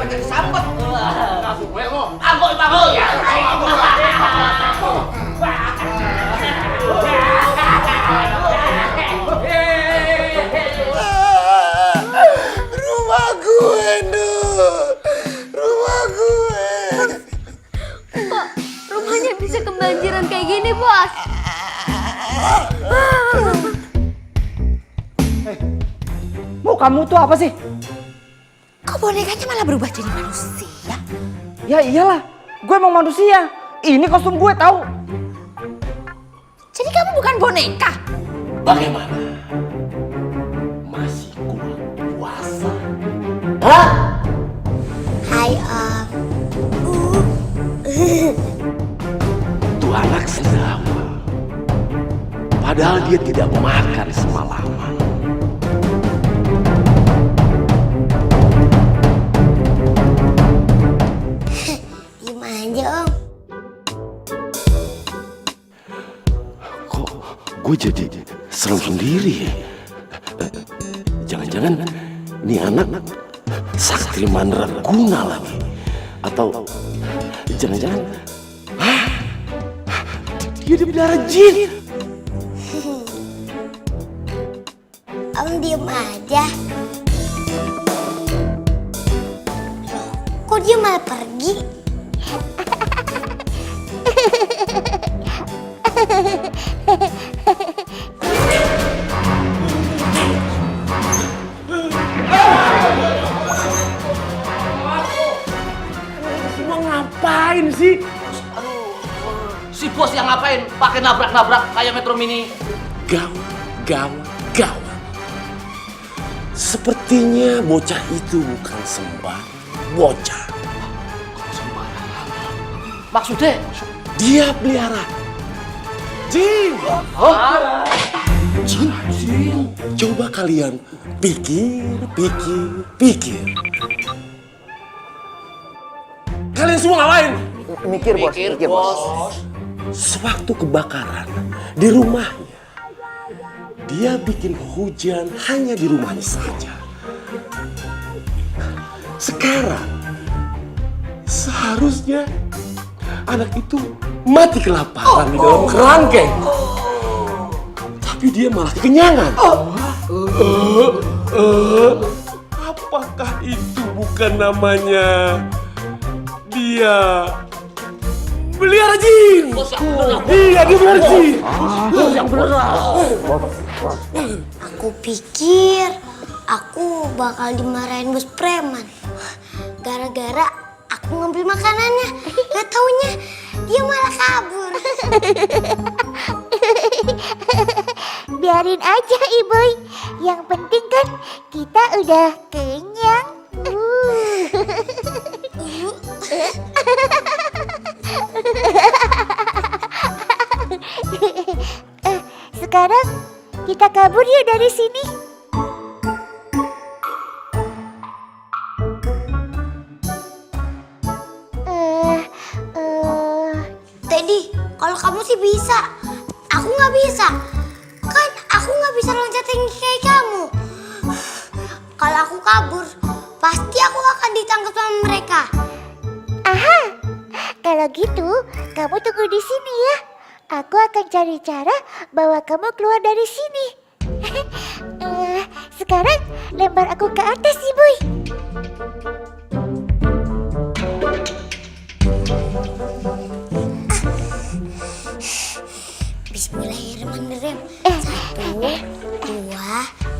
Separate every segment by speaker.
Speaker 1: pakai sambet.
Speaker 2: Langsung gue mau.
Speaker 1: Aku bangun.
Speaker 3: Rumah gue, Nur. Rumah gue.
Speaker 4: Kok rumahnya bisa kebanjiran kayak gini, Bos?
Speaker 5: Mau kamu tuh apa sih?
Speaker 6: Kok bonekanya malah berubah jadi manusia?
Speaker 5: Ya iyalah, gue emang manusia. Ini kostum gue tahu.
Speaker 6: Jadi kamu bukan boneka?
Speaker 3: Bagaimana? Masih kurang puasa?
Speaker 6: Hai Om.
Speaker 3: Itu anak sendawa. Padahal dia tidak makan semalaman.
Speaker 6: Diem aja Om.
Speaker 3: Kok gue jadi serem sendiri ya? Jangan-jangan ini anak sakti mandraguna lagi. Atau jangan-jangan dia dipelihara jin.
Speaker 6: Om diem aja. Kok dia malah pergi?
Speaker 3: Semua ngapain sih?
Speaker 1: Si bos yang ngapain? Pakai nabrak-nabrak kayak Metro Mini.
Speaker 3: Gawat. Sepertinya bocah itu bukan sembarang bocah.
Speaker 1: Maksudnya?
Speaker 3: Dia pelihara jin. Jin. Coba kalian pikir. Kalian semua ngapain?
Speaker 5: Mikir, Bos. Mikir, Bos.
Speaker 3: Sewaktu kebakaran di rumahnya, dia bikin hujan hanya di rumahnya saja. Sekarang, seharusnya anak itu mati kelaparan di dalam kerangkeng. Tapi dia malah kekenyangan. Apakah itu bukan namanya dia pelihara jin? Iya, dia pelihara jin.
Speaker 6: Aku pikir aku bakal dimarahin bos preman. Gara-gara aku ngambil makanannya. Gak taunya dia malah kabur.
Speaker 7: Biarin aja Iboy. Yang penting kan kita udah kenyang. Sekarang kita kabur yuk dari sini.
Speaker 6: Teddy, kalau kamu sih bisa. Aku nggak bisa. Kan aku nggak bisa loncat tinggi kayak kamu. Kalau aku kabur, pasti aku akan ditangkap sama mereka.
Speaker 7: Aha, kalau gitu kamu tunggu di sini ya. Aku akan cari cara bawa kamu keluar dari sini. Sekarang lempar aku ke atas, Iboy.
Speaker 6: Bismillahirrahmanirrahim. 1, 2,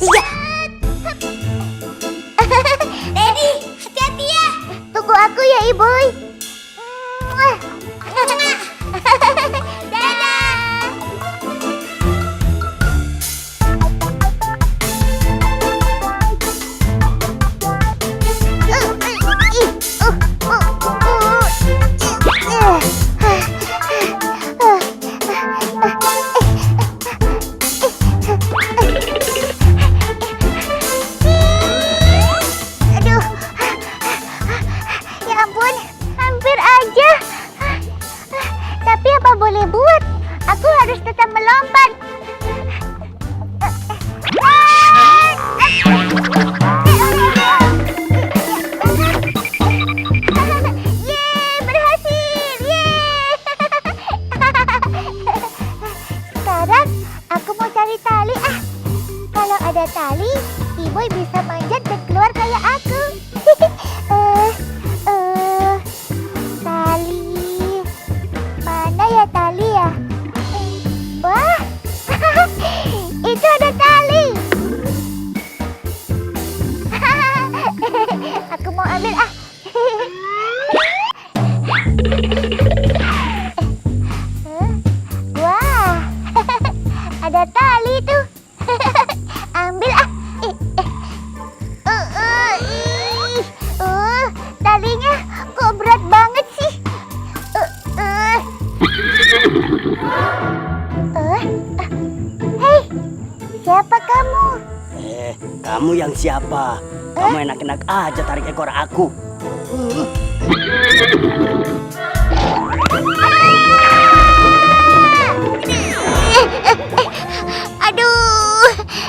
Speaker 6: 3. Teddy, hati-hati ya.
Speaker 7: Tunggu aku ya, Iboy.
Speaker 6: Dadah.
Speaker 7: Aduh, ya ampun,
Speaker 2: Kamu yang siapa? Kamu enak-enak aja tarik ekor aku.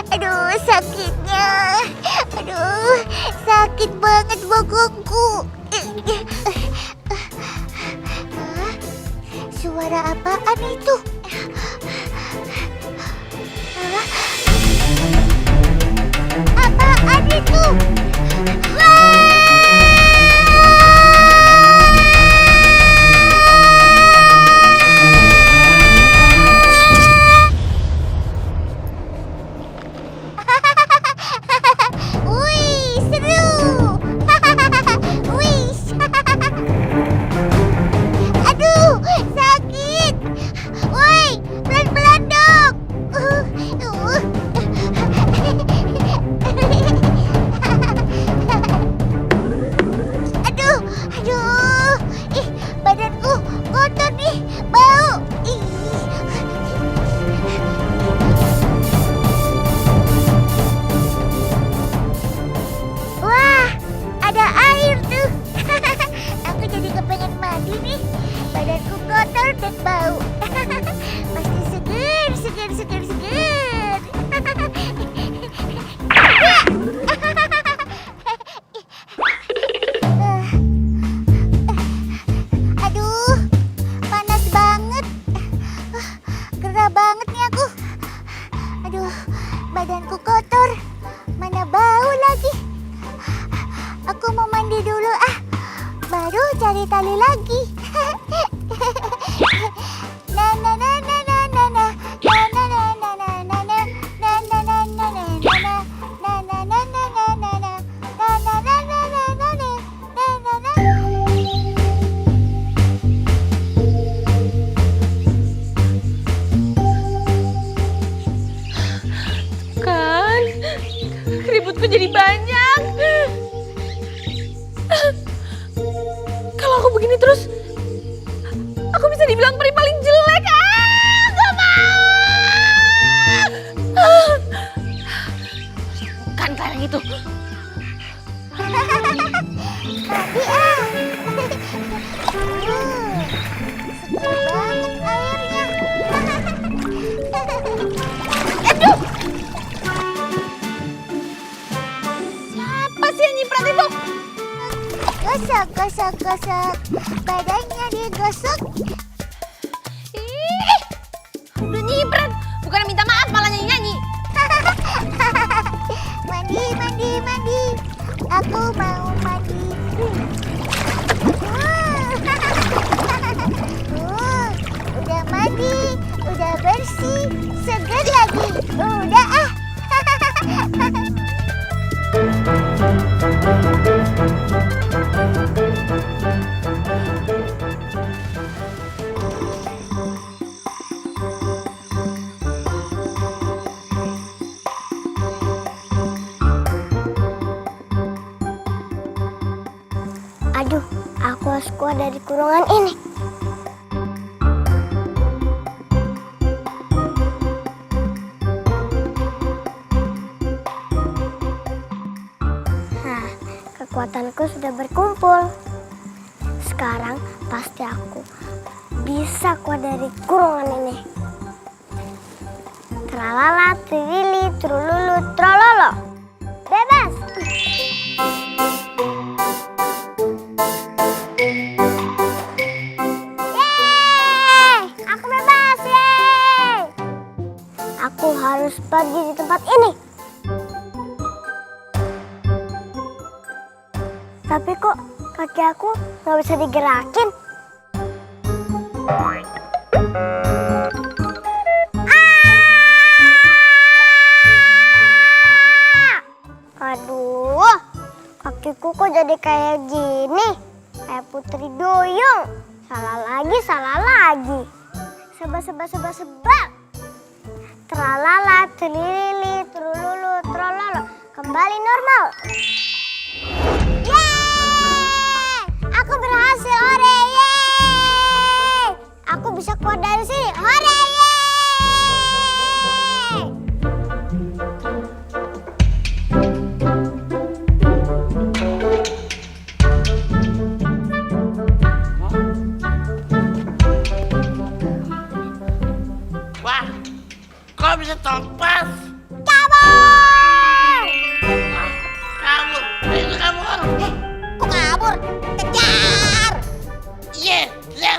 Speaker 7: Aduh, sakitnya. Aduh, sakit banget bokongku. Suara apaan itu? Apaan itu? Wih, seru. Wih. Aduh, sakit. Woi, pelan-pelan dong. Aduh. Ih, badanku kotor nih, bau. Ih. Wah, ada air tuh. Aku jadi kepengen mandi nih. Badanku kotor dan bau. Pasti seger. Aduh, panas banget. Gerah banget nih aku. Aduh, badanku kotor. Mana bau lagi. Aku mau mandi dulu baru cari tali lagi.
Speaker 4: Kan, keributku jadi banyak. Kalau aku begini terus, aku bisa dibilang peri paling jelek. Gak mau. Kan kelereng itu.
Speaker 7: Mandi seger banget airnya. Aduh.
Speaker 4: Siapa sih yang nyiprat itu?
Speaker 7: Gosok. Badannya digosok.
Speaker 4: Ih, udah nyiprat. Bukan minta maaf malah nyanyi-nyanyi.
Speaker 7: Mandi. Aku mau mandi. Udah mandi, udah bersih, seger lagi. Udah Aduh, aku harus keluar dari kurungan ini. Nah, kekuatanku sudah berkumpul. Sekarang pasti aku bisa keluar dari kurungan ini. Tralala, trilili, trululu, trololo. Bebas! Yeay! Aku bebas, yeay! Aku harus pergi di tempat ini. Tapi kok kaki aku nggak bisa digerakin? Aduh, kakiku kok jadi kayak gini? Kayak Putri Duyung. Salah lagi. Sebab. Tralala, telilili, trululu, trololo. Kembali normal. Yeay! Aku berhasil, hore, yeay! Aku bisa keluar dari sini, hore, yeay! Kok kabur? Kejar!
Speaker 1: Iya, iya.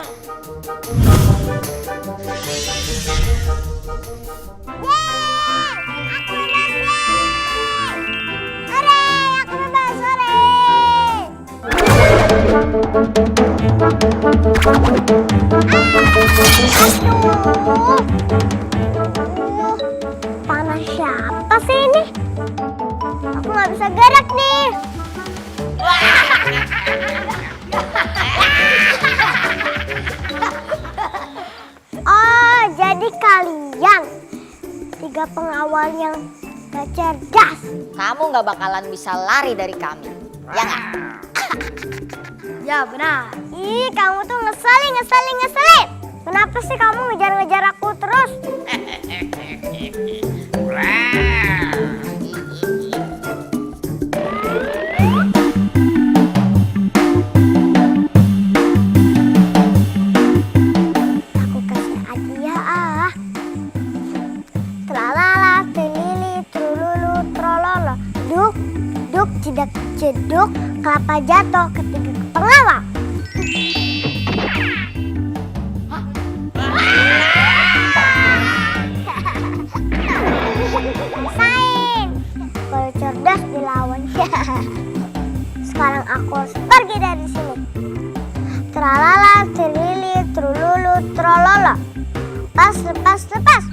Speaker 7: Aku bebas, hore! Panas siapa sih ini? Aku nggak bisa gerak nih. Oh, jadi kalian 3 pengawal yang gak cerdas.
Speaker 8: Kamu nggak bakalan bisa lari dari kami, ya nggak?
Speaker 7: Ya benar. Ih, kamu tuh ngeselin. Kenapa sih kamu ngejar-ngejar aku terus? Aku kasih hadiah ah. Tralala, telili, trululu, trololo. Duk, duk, cedak, ceduk, kelapa jatuh ketiga pengawal. Rasain. Kalau cerdas dilawan. Sekarang aku harus pergi dari sini. Tralala, telili, trululu, trololo. Lepas.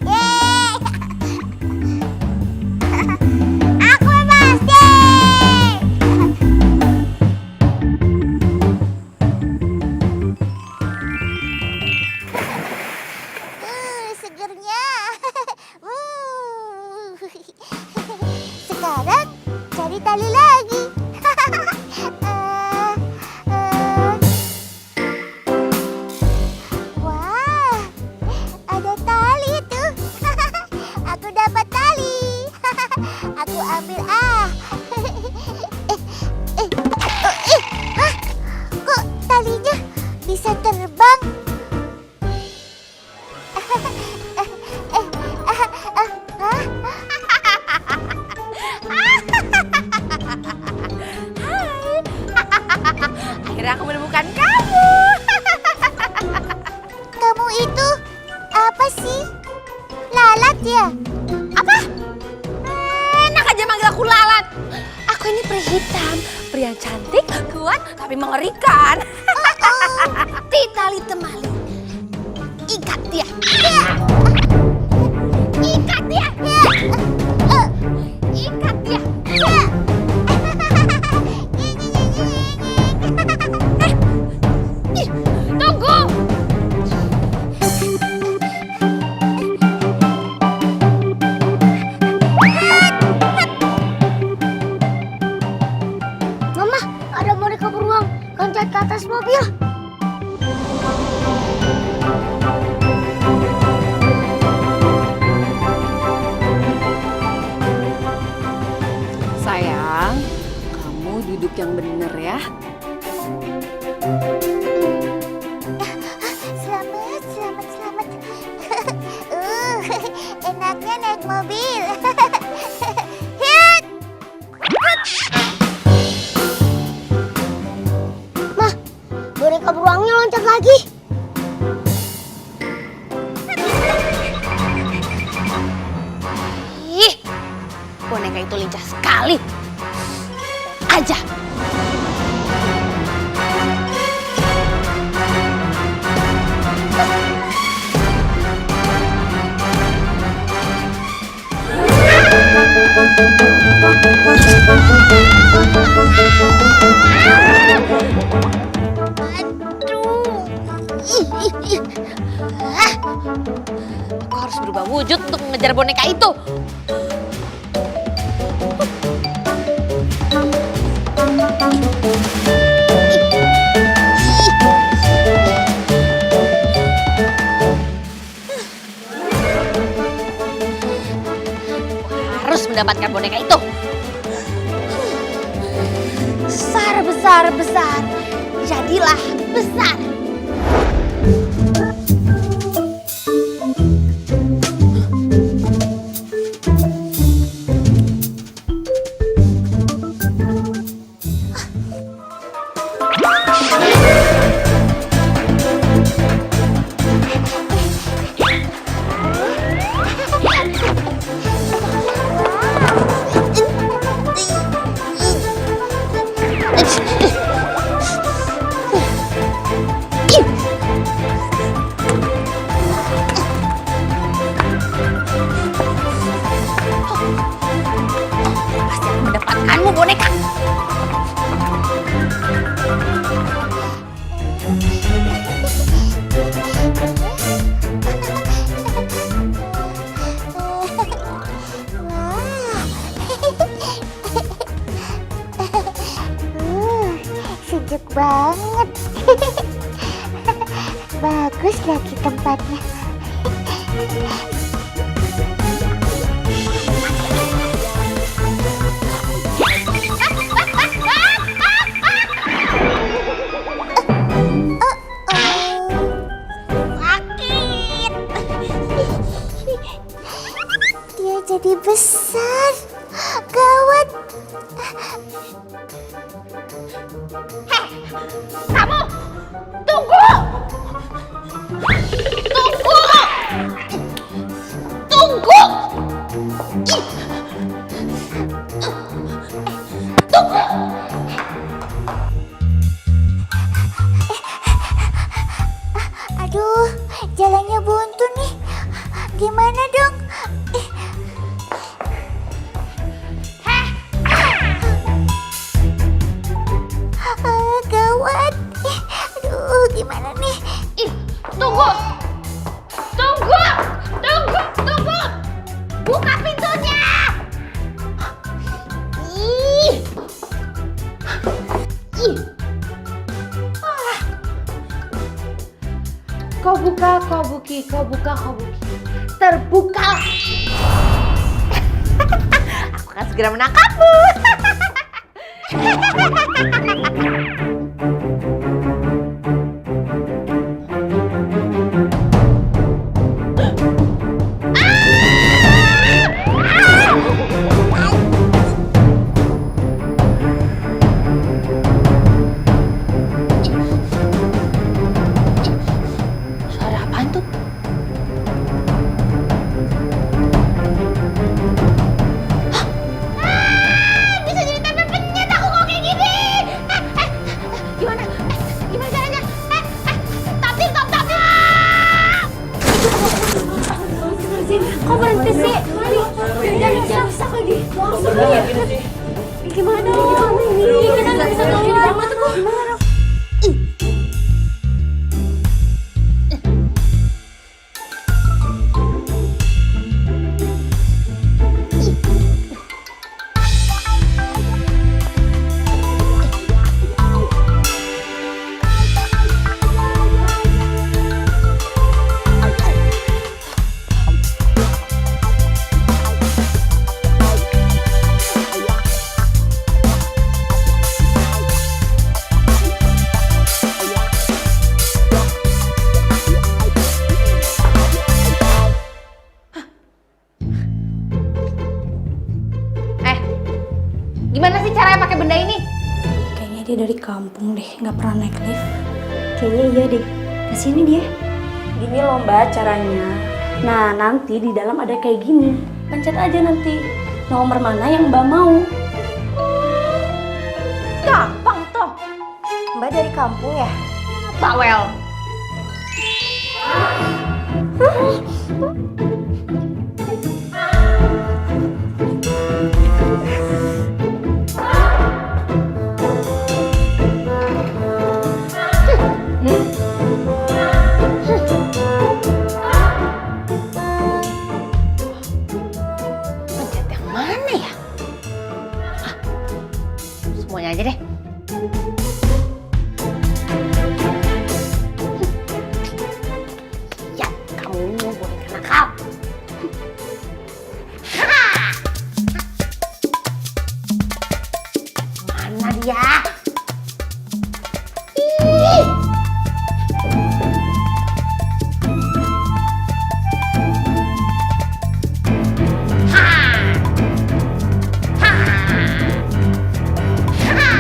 Speaker 7: Yeay. Aku bebas. Yeay. Segernya. Sekarang cari tali lagi. Wah, ada tali tuh. Aku dapat tali. Aku ambil ah. Hah? Kok talinya bisa terbang?
Speaker 4: Akhirnya aku menemukan kamu.
Speaker 7: Kamu itu apa sih? Lalat ya?
Speaker 4: Apa? Enak aja manggil aku lalat. Aku ini peri hitam, peri yang cantik, kuat, tapi mengerikan. Titali temali. Ikat dia. Ikat dia. Ikat dia. Tunggu.
Speaker 7: Mama, ada boneka beruang loncat ke atas mobil.
Speaker 4: Sayang, kamu duduk yang bener ya.
Speaker 7: Selamat. Enaknya naik mobil. Hit! Mah, boneka beruangnya loncat lagi.
Speaker 4: Ih, boneka itu lincah sekali. Aja. Aku harus berubah wujud untuk mengejar boneka itu. Harus mendapatkan boneka itu. Besar. Jadilah besar. boneka.
Speaker 7: Sejuk banget. Bagus lagi tempatnya.
Speaker 4: Sakit.
Speaker 7: Dia jadi besar. Gawat.
Speaker 4: Kamu tunggu. Tunggu. Ih. Tunggu.
Speaker 7: Aduh, jalannya buntu nih. Gimana dong? Gawat. Aduh, gimana nih?
Speaker 4: Ih, tunggu. Buka pintunya. Ih. Kau buka, kau buki. Terbuka. Aku akan segera menangkapmu. Suara apaan tuh? Bisa jadi tempe penyet aku kok kayak gini. Gimana? Gimana caranya? Tapir. Kok berhenti sih? Jangan rusak lagi. Gimana ini? Kita nggak bisa keluar. Gimana? Gimana sih caranya pakai benda ini?
Speaker 9: Kayaknya dia dari kampung deh, nggak pernah naik lift. Kayaknya iya deh. Kesini dia. Gini loh Mbak caranya. Nah nanti di dalam ada kayak gini. Pencet aja nanti nomor mana yang Mbak mau.
Speaker 4: Gampang toh.
Speaker 9: Mbak dari kampung ya?
Speaker 4: Bawel. Pencet yang mana ya? Semuanya aja deh. Ya, kamu boleh nakal. Mana dia? Ih. Ha. Ha. Ha.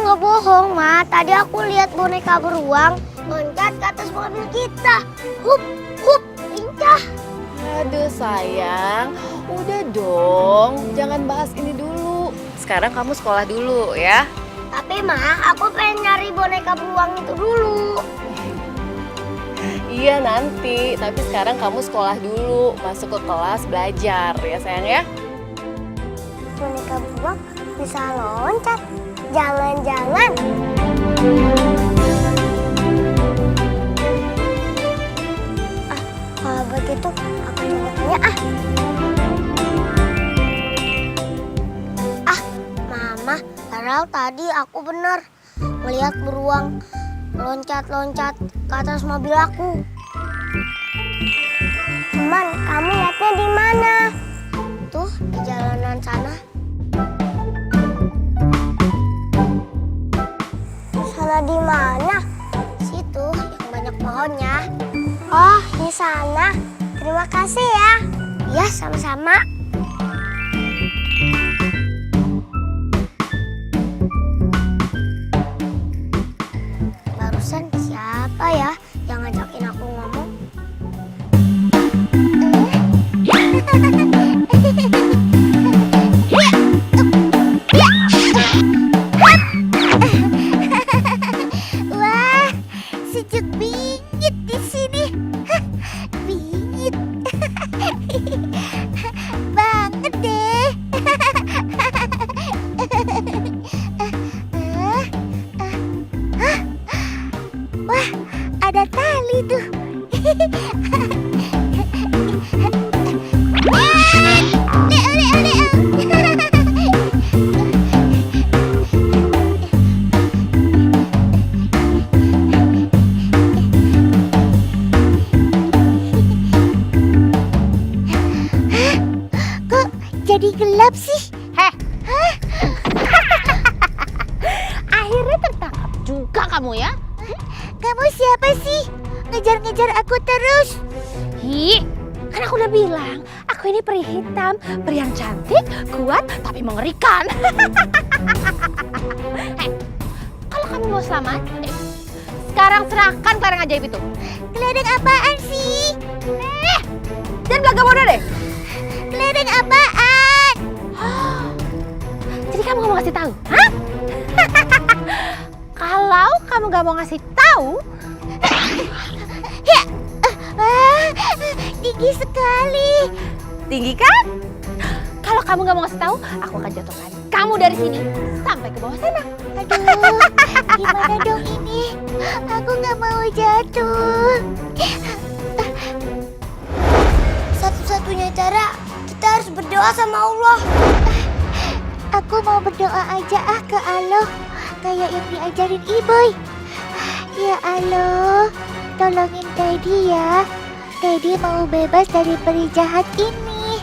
Speaker 6: nggak bohong, Ma. Tadi aku lihat boneka beruang loncat ke atas mobil kita. Hup, hup, lincah.
Speaker 10: Aduh sayang, udah dong, jangan bahas ini dulu. Sekarang kamu sekolah dulu ya.
Speaker 6: Tapi Ma, aku pengen nyari boneka beruang itu dulu.
Speaker 10: Iya nanti, tapi sekarang kamu sekolah dulu, masuk ke kelas belajar ya sayang ya.
Speaker 6: Boneka beruang bisa loncat. Jangan-jangan. Kalau begitu aku juga tanya Mama, padahal tadi aku benar melihat beruang loncat-loncat ke atas mobil aku. Teman, kamu lihatnya di mana? Tuh, di jalanan sana. Sana di mana? Situ yang banyak pohonnya. Oh, di sana. Terima kasih ya. Ya, sama-sama. Barusan siapa ya yang ngajakin aku ngomong?
Speaker 7: Wah, sejuk bingit di sini. Bingit. Banget deh. Wah, ada tali tuh. Kok jadi gelap sih?
Speaker 8: Akhirnya tertangkap juga kamu ya.
Speaker 7: Kamu siapa sih? Ngejar-ngejar aku terus.
Speaker 4: Hi, kan aku udah bilang, aku ini peri hitam, peri yang cantik, kuat, tapi mengerikan. Kalau kamu mau selamat, sekarang serahkan kelereng ajaib itu.
Speaker 7: Kelereng apaan sih?
Speaker 4: Jangan belaga bodoh deh.
Speaker 7: Kelereng apaan?
Speaker 4: Jadi kamu gak mau ngasih tahu, hah? Kalau kamu gak mau ngasih tahu,
Speaker 7: Ya, tinggi sekali.
Speaker 4: tinggi kan? Kalau kamu gak mau ngasih tahu, aku akan jatuhkan kamu dari sini sampai ke bawah sana.
Speaker 7: Aduh, gimana dong ini? Aku nggak mau jatuh.
Speaker 6: Satu-satunya cara kita harus berdoa sama Allah.
Speaker 7: Aku mau berdoa aja ke Allah, kayak yang diajarin Iboy. Ya Allah, tolongin Teddy ya. Teddy mau bebas dari peri jahat ini.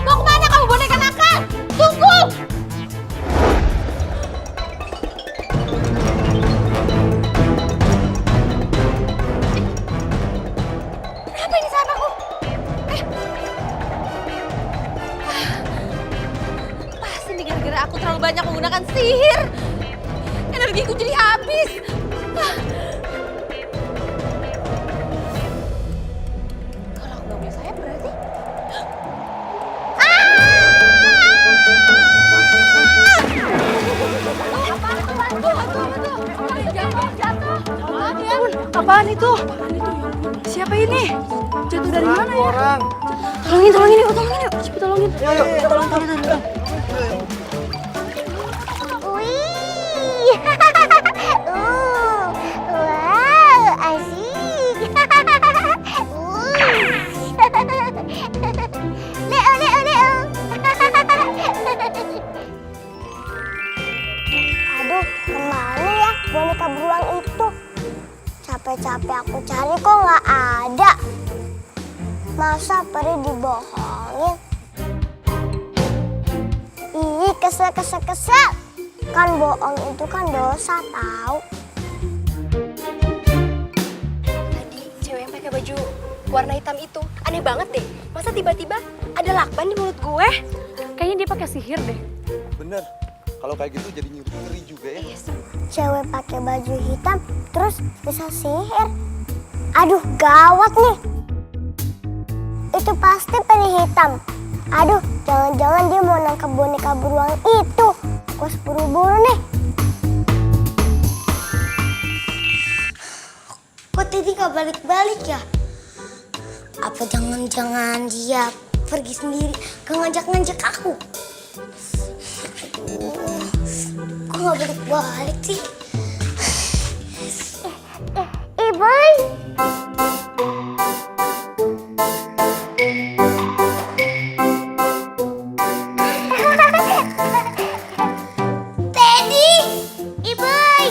Speaker 4: Mau kemana kamu boneka nakal? Tunggu! Kenapa ini sama aku? Pasti nih gara-gara aku terlalu banyak menggunakan sihir. Energiku jadi habis. Kalau aku nggak punya sayap berarti...
Speaker 9: Apaan itu? Siapa ini? Jatuh dari mana ya? Orang. Tolongin yuk, cepet tolongin.
Speaker 7: Wih, wow, asik. Leo.
Speaker 6: Aduh, kemana ya boneka beruang itu? Capek-capek aku cari kok nggak ada. Masa peri dibohongin? Ih, kesel. Kan bohong itu kan dosa tahu.
Speaker 4: Tadi cewek yang pakai baju warna hitam itu aneh banget deh. Masa tiba-tiba ada lakban di mulut gue?
Speaker 9: Kayaknya dia pakai sihir deh.
Speaker 11: Bener, kalau kayak gitu jadi ngeri juga ya.
Speaker 6: Cewek pakai baju hitam terus bisa sihir. Aduh, gawat nih. Itu pasti peri hitam. Aduh, jangan-jangan dia mau nangkep boneka beruang itu. Gue harus buru-buru nih. Kok Teddy gak balik-balik ya? Apa jangan-jangan dia pergi sendiri, gak ngajak-ngajak aku? Aduh, kok gak balik-balik sih?
Speaker 7: Iboy.
Speaker 6: Teddy!
Speaker 7: Iboy.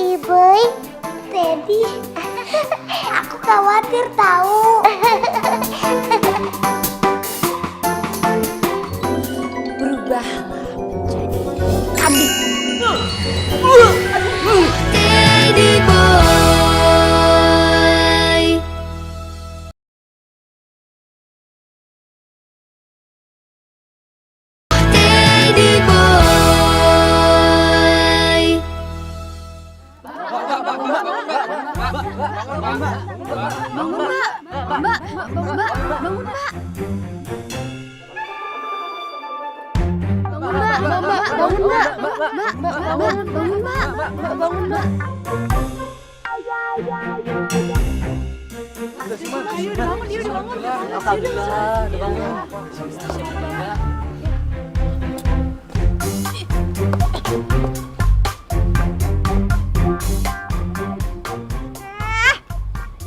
Speaker 7: Iboy.
Speaker 6: Teddy, aku khawatir tahu.
Speaker 4: Berubahlah menjadi kambing.
Speaker 6: Teddy boy. Teddy boy.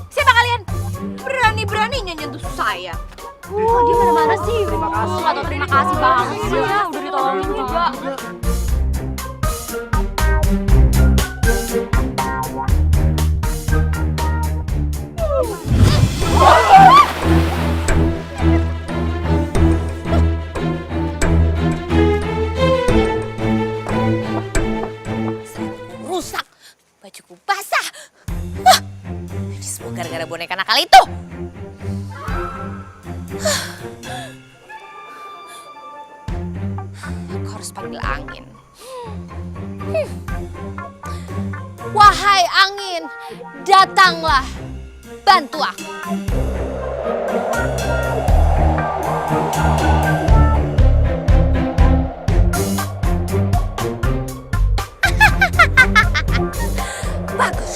Speaker 4: Siapa kalian? Berani-beraninya nyentuh saya. Oh, dia mana-mana sih. Terima kasih. Atau terima kasih banget sih ya, udah ditolongin juga.
Speaker 8: Rusak, bajuku basah. Hah, ini semua gara-gara boneka nakal itu. Aku harus panggil angin. Wahai angin, datanglah, bantu aku. Bagus.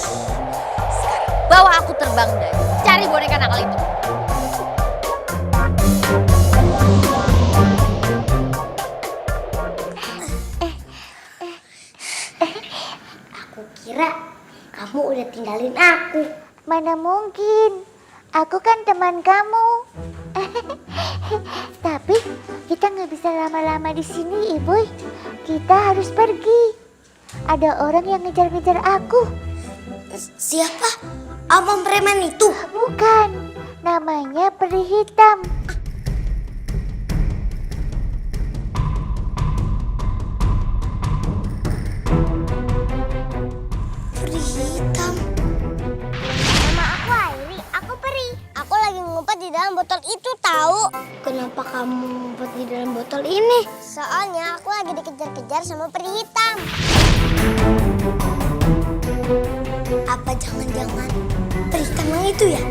Speaker 8: Sekarang bawa aku terbang dan cari boneka nakal itu.
Speaker 6: Aku kira kamu udah tinggalin aku.
Speaker 7: Mana mungkin. Aku kan teman kamu. Tapi kita nggak bisa lama-lama di sini, Ibu. Kita harus pergi. Ada orang yang ngejar-ngejar aku.
Speaker 6: Siapa? Abang preman itu?
Speaker 7: Bukan. Namanya peri hitam.
Speaker 6: Peri hitam. Nama aku Airi, aku peri. Aku lagi ngumpet di dalam botol itu tahu. Kenapa kamu ngumpet di dalam botol ini? Soalnya aku lagi dikejar-kejar sama peri hitam. Apa jangan-jangan peri hitam yang itu ya?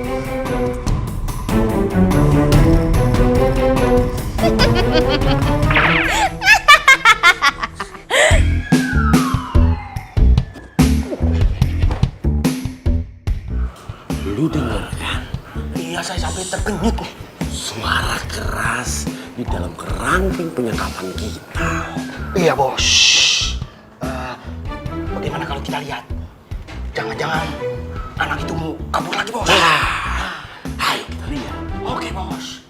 Speaker 3: Lu dengar kan? Iya, saya sampai terkenyut nih. Suara keras di dalam kerangkeng penyekapan kita.
Speaker 5: Iya bos. Bagaimana kalau kita lihat? Jangan-jangan anak itu mau kabur lagi bos.
Speaker 3: Ayo kita lihat.
Speaker 5: Oke bos.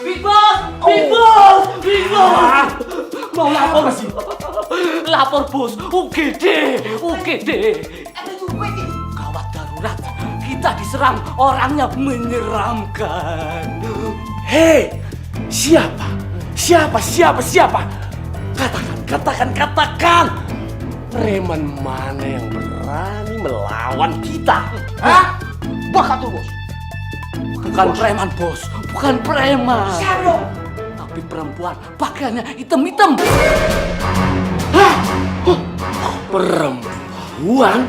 Speaker 1: Big Boss! Big Boss! Big Boss! Mau lapor sih? Lapor bos, UGD! UGD! Gawat darurat. kita diserang, orangnya menyeramkan.
Speaker 3: Hei, siapa? Katakan. Preman mana yang berani melawan kita? Hah?
Speaker 5: Bakatul bos.
Speaker 1: Bukan preman, bos. Bukan preman. Tapi perempuan, pakaiannya hitam-hitam.
Speaker 3: Perempuan?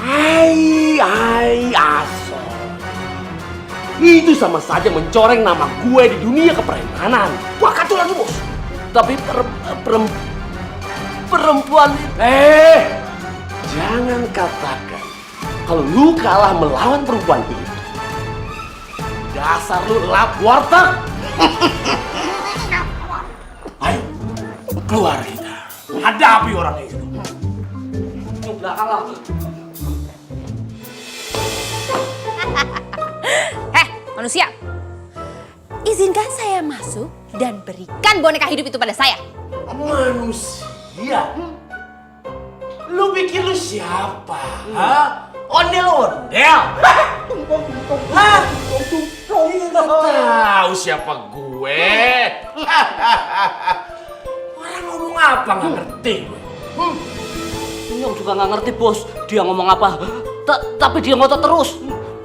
Speaker 3: Hai Aso. Itu sama saja mencoreng nama gue di dunia kepremanan.
Speaker 5: Bakatul lagi bos.
Speaker 1: Tapi perempuan.
Speaker 3: Jangan katakan kalau lu kalah melawan perempuan itu. Dasar lu lap warteg. Ayo, keluar kita. Hadapi orang itu.
Speaker 1: Belakang lah.
Speaker 8: Manusia, izinkan saya masuk dan berikan boneka hidup itu pada saya.
Speaker 3: Manusia? Lu pikir lu siapa? Hah? Ondel-ondel? Hah? Tahu siapa gue? Orang ngomong apa nggak ngerti gue?
Speaker 1: Nyong juga nggak ngerti, bos. Dia ngomong apa? Tapi dia ngotot terus.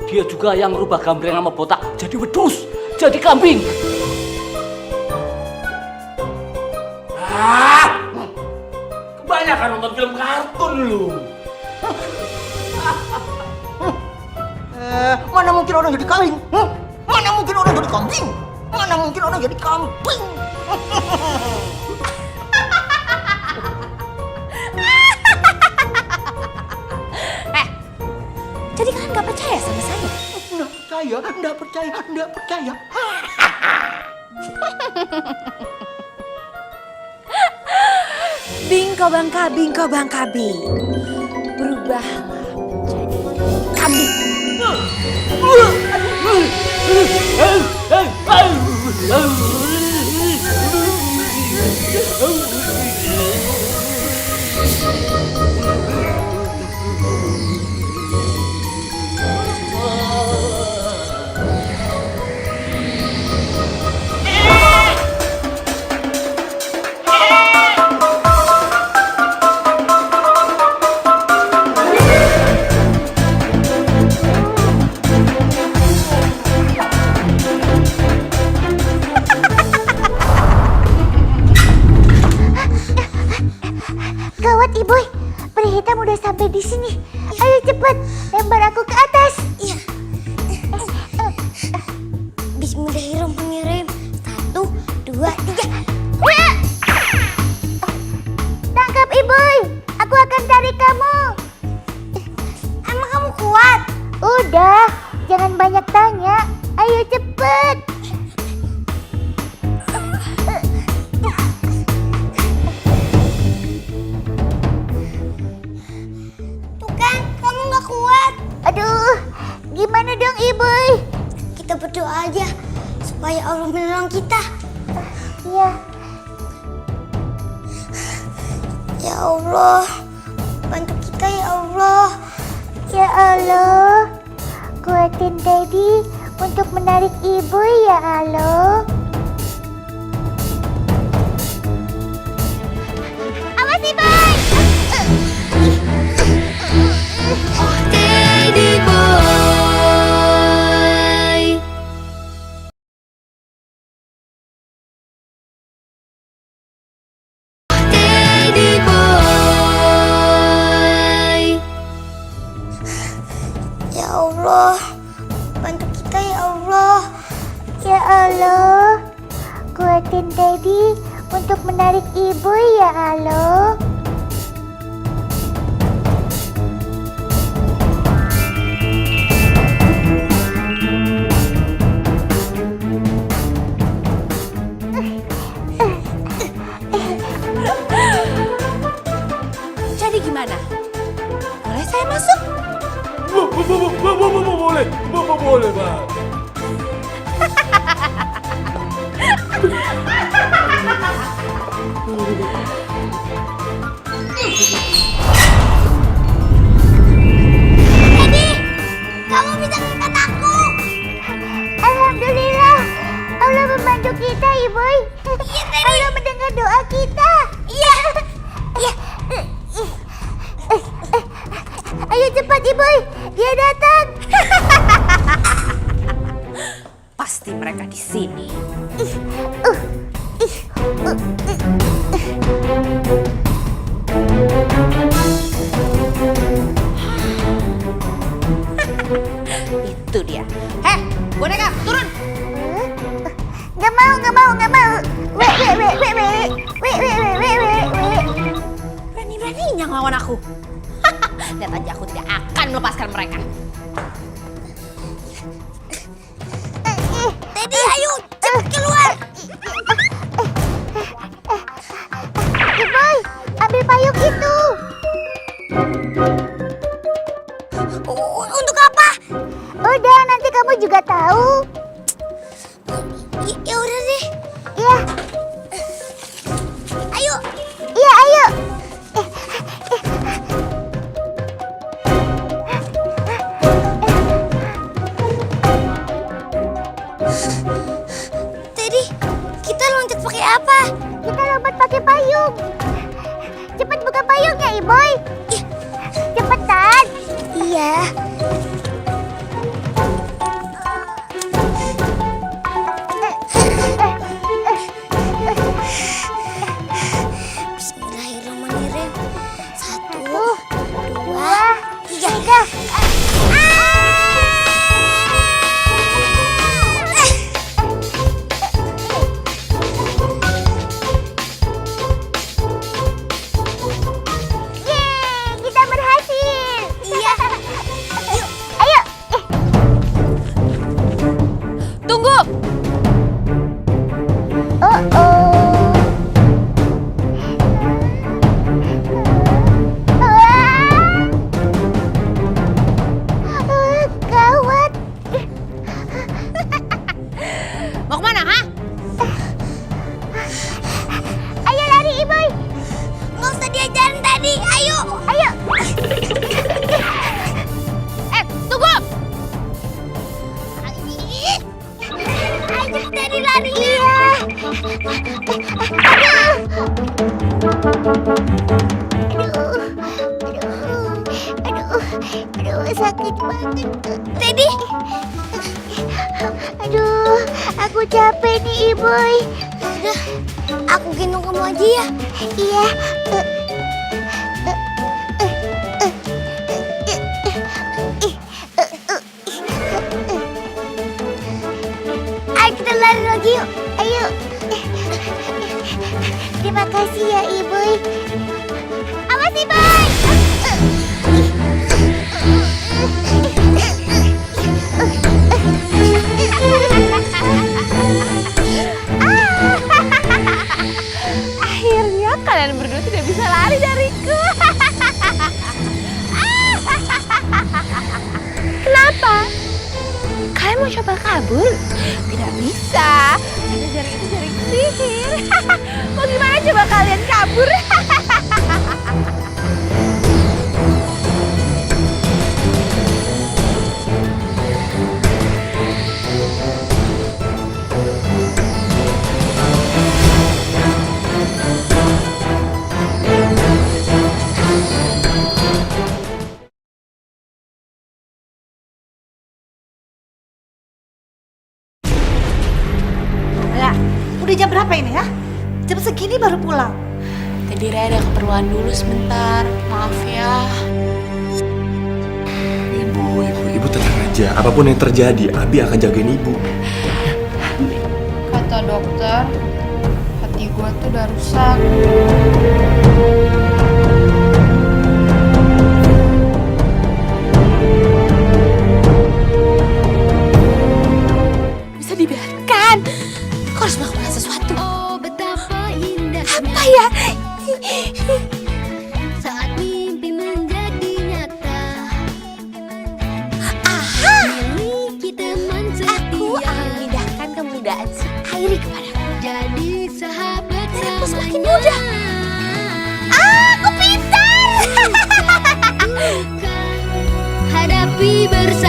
Speaker 1: Dia juga yang rubah gambreng sama botak jadi wedus, jadi kambing.
Speaker 3: Kebanyakan nonton film kartun lu.
Speaker 5: Mana mungkin orang jadi kambing? Mana mungkin orang jadi kambing? Mana mungkin orang jadi kambing?
Speaker 8: Jadi kalian gak percaya sama saya?
Speaker 5: Nggak percaya.
Speaker 8: Bingko bangkabi, berubahlah menjadi kambing.
Speaker 7: Gawat Iboy, peri hitam udah sampai di sini. Ayo cepat, lempar aku ke atas.
Speaker 6: Iya. Bismillahirrahmanirrahim. 1, 2, 3.
Speaker 7: Tangkap Iboy, aku akan tarik kamu.
Speaker 6: Emang kamu kuat?
Speaker 7: Udah, jangan banyak tanya. Ayo cepet.
Speaker 6: Tuh kan, kamu nggak kuat.
Speaker 7: Aduh, gimana dong Iboy?
Speaker 6: Kita berdoa aja supaya Allah menolong kita.
Speaker 7: Ya,
Speaker 6: Ya Allah, bantu kita ya Allah.
Speaker 7: ya Allah. Kuatin Daddy untuk menarik Iboy ya Allah. Awas Iboy!
Speaker 6: Teddy boy. Teddy boy. Ya Allah, bantu kita ya Allah.
Speaker 7: Ya Allah. Kuatin Daddy untuk menarik Iboy ya Allah.
Speaker 8: Jadi gimana? Boleh saya masuk?
Speaker 3: Boleh, Bang.
Speaker 7: Ayo cepat Iboy, dia datang.
Speaker 8: Pasti mereka di sini. Itu dia. Heh, boneka, turun.
Speaker 7: Gak mau.
Speaker 8: Berani-beraninya ngelawan aku. Lihat aja aku tidak akan melepaskan mereka.
Speaker 6: Teddy, ayo cepat keluar.
Speaker 7: Iboy, ambil payung itu.
Speaker 6: Untuk apa?
Speaker 7: Udah, nanti kamu juga tahu.
Speaker 6: Ya udah deh.
Speaker 7: Iya.
Speaker 6: Ayo.
Speaker 7: Iya, ayo.
Speaker 6: Teddy, kita loncat pakai apa?
Speaker 7: Kita lompat pakai payung. Cepat buka payungnya, Iboy. Cepetan.
Speaker 6: Iya. Bismillahirrahmanirrahim. 1, 2, 3.
Speaker 7: Yeay, kita berhasil.
Speaker 6: Iya.
Speaker 7: Ayo.
Speaker 8: Tunggu.
Speaker 7: Gawat.
Speaker 8: Mau kemana, ha?
Speaker 7: Ayo lari, Iboy.
Speaker 6: Nggak usah diajarin tadi. Ayo.
Speaker 7: Ayo.
Speaker 8: Tunggu.
Speaker 6: Ayo Teddy lari.
Speaker 7: Iya. Aduh, sakit banget.
Speaker 6: Teddy.
Speaker 7: Aduh, aku capek nih, Iboy.
Speaker 6: Udah, aku gendong kamu aja ya.
Speaker 7: Iya.
Speaker 6: Ayo kita lari lagi yuk.
Speaker 7: Ayo. Terima kasih ya, Iboy. Awas, Iboy.
Speaker 8: Akhirnya kalian berdua tidak bisa lari dariku. Kenapa? Kalian mau coba kabur? Tidak bisa. Karena jaring itu jaring sihir. Mau gimana coba kalian kabur?
Speaker 4: Udah jam berapa ini ya? Jam segini baru pulang.
Speaker 10: Tadi Raya ada keperluan dulu sebentar. Maaf ya.
Speaker 3: Ibu tenang aja. Apapun yang terjadi, Abi akan jagain ibu.
Speaker 10: Kata dokter, hati gua tuh udah rusak.
Speaker 4: Bisa dibiarkan. Kau harus melakukan sesuatu.
Speaker 6: Oh, betapa indah.
Speaker 4: Apa ya?
Speaker 6: Saat mimpi menjadi nyata.
Speaker 4: Aha!
Speaker 6: Miliki teman setia.
Speaker 4: Aku akan memindahkan kemudahan si Airi kepadaku.
Speaker 6: Jadi sahabat
Speaker 4: Aku semakin
Speaker 6: selamanya.
Speaker 4: muda. Aku pintar!
Speaker 6: Hadapi bersama.